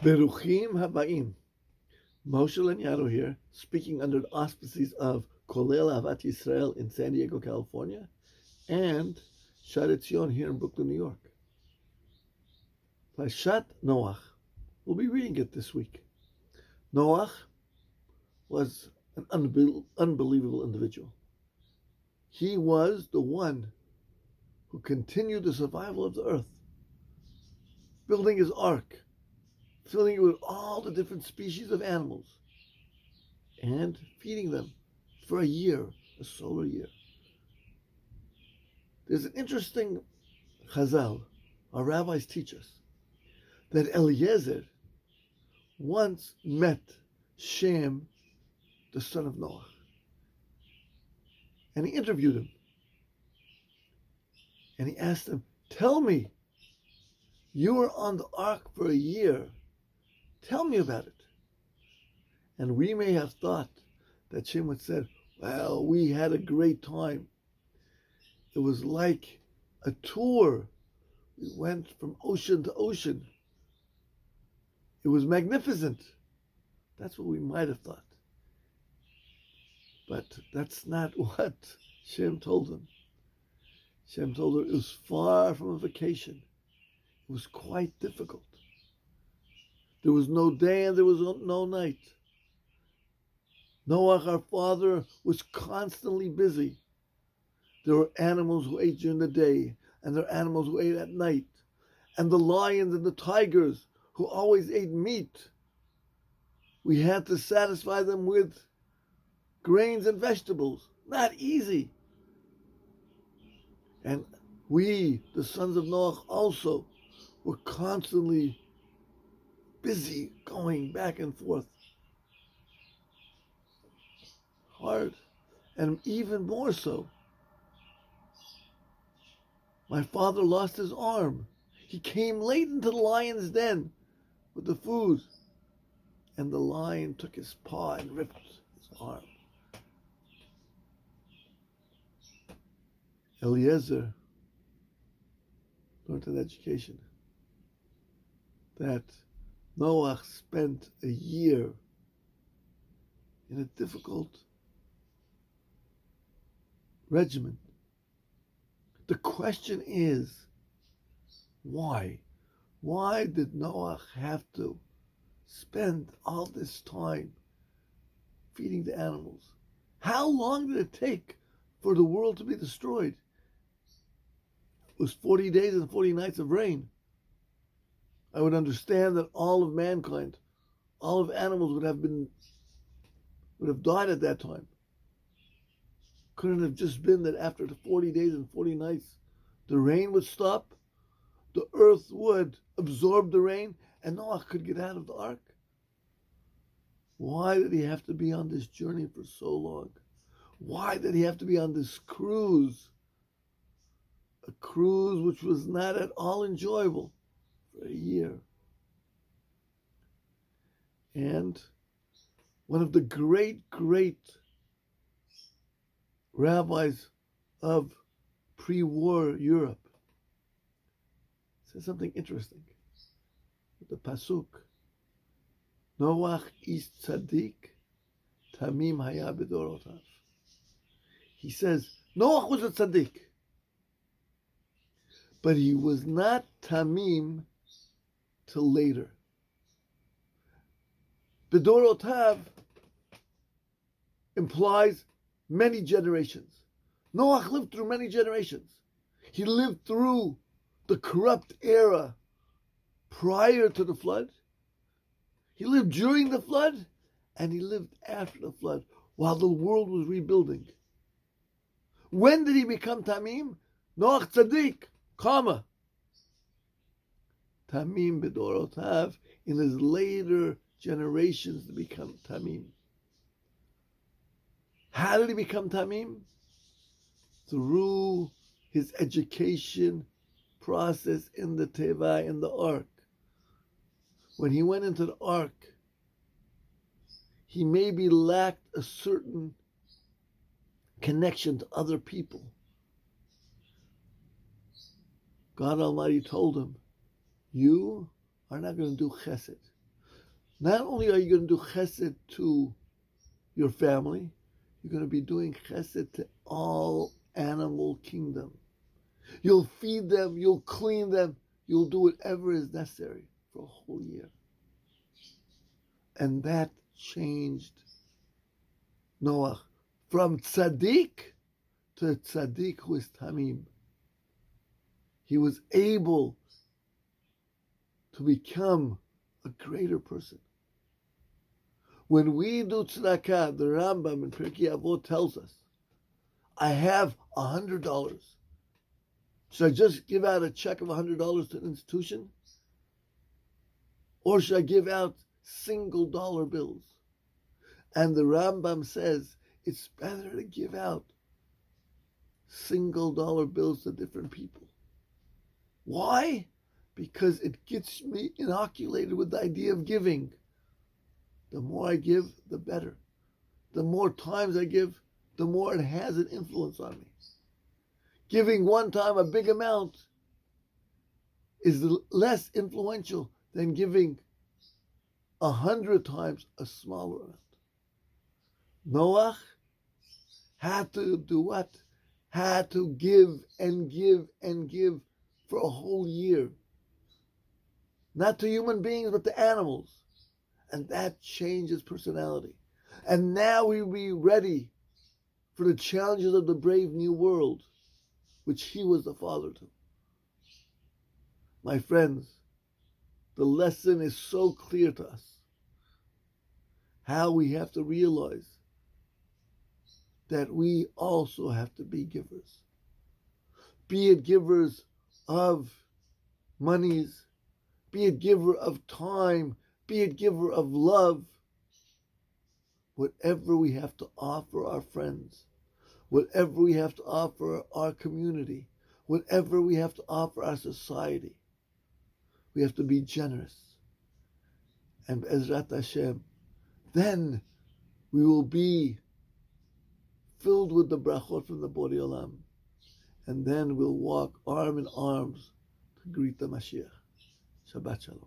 Beruchim Habaim. Moshe Langado here, speaking under the auspices of Kollel Avat Yisrael in San Diego, California, and Sha'rei Tziyon here in Brooklyn, New York. Parshat NOACH. We'll be reading it this week. NOACH was an unbelievable individual. He was the one who continued the survival of the earth, building his ark, filling it with all the different species of animals, and feeding them for a year, a solar year. There's an interesting chazal, our rabbis teach us, that Eliezer once met Shem, the son of Noah, and he interviewed him. And he asked him, tell me, you were on the ark for a year. Tell me about it. And we may have thought that Shem would say, well, we had a great time. It was like a tour. We went from ocean to ocean. It was magnificent. That's what we might have thought. But that's not what Shem told him. Shem told her it was far from a vacation. It was quite difficult. There was no day and there was no night. Noah, our father, was constantly busy. There were animals who ate during the day, and there were animals who ate at night. And the lions and the tigers who always ate meat. We had to satisfy them with grains and vegetables. Not easy. And we, the sons of Noah, also were constantly busy going back and forth. Hard. And even more so. My father lost his arm. He came late into the lion's den with the food. And the lion took his paw and ripped his arm. Eliezer learned an education that Noah spent a year in a difficult regimen. The question is, why? Why did Noah have to spend all this time feeding the animals? How long did it take for the world to be destroyed? It was 40 days and 40 nights of rain. I would understand that all of mankind, all of animals would have died at that time. Couldn't have just been that after the 40 days and 40 nights, the rain would stop, the earth would absorb the rain, and Noah could get out of the ark? Why did he have to be on this journey for so long? Why did he have to be on this cruise? A cruise which was not at all enjoyable for a year. And one of the great rabbis of pre-war Europe says something interesting. The pasuk, Noach is tzaddik, tamim haya b'dorotav. He says, Noach was a tzaddik, but he was not tamim till later. B'dorotav implies many generations. Noach lived through many generations. He lived through the corrupt era prior to the flood. He lived during the flood, and he lived after the flood while the world was rebuilding. When did he become Tamim? Noach Tzaddik, comma. Tamim B'dorotav, in his later generations to become Tamim. How did he become Tamim? Through his education process in the Teva, in the ark. When he went into the ark, he maybe lacked a certain connection to other people. God Almighty told him, you are not going to do chesed. Not only are you going to do chesed to your family, you're going to be doing chesed to all animal kingdom. You'll feed them, you'll clean them, you'll do whatever is necessary for a whole year. And that changed Noah from tzaddik to tzaddik who is tamim. He was able to become a greater person. When we do tzedakah, the Rambam in Pirkei Avot tells us, I have $100. Should I just give out a check of $100 to an institution? Or should I give out single dollar bills? And the Rambam says it's better to give out single dollar bills to different people. Why? Because it gets me inoculated with the idea of giving. The more I give, the better. The more times I give, the more it has an influence on me. Giving one time a big amount is less influential than giving 100 times a smaller amount. Noah had to do what? Had to give and give and give for a whole year. Not to human beings, but to animals. And that changed his personality. And now we will be ready for the challenges of the brave new world, which he was the father to. My friends, the lesson is so clear to us. How we have to realize that we also have to be givers. Be it givers of monies, be it giver of time, be it giver of love. Whatever we have to offer our friends, whatever we have to offer our community, whatever we have to offer our society, we have to be generous. And Be'ezrat Hashem, then we will be filled with the brachot from the Borei Olam. And then we'll walk arm in arms to greet the Mashiach. Shabbat Shalom.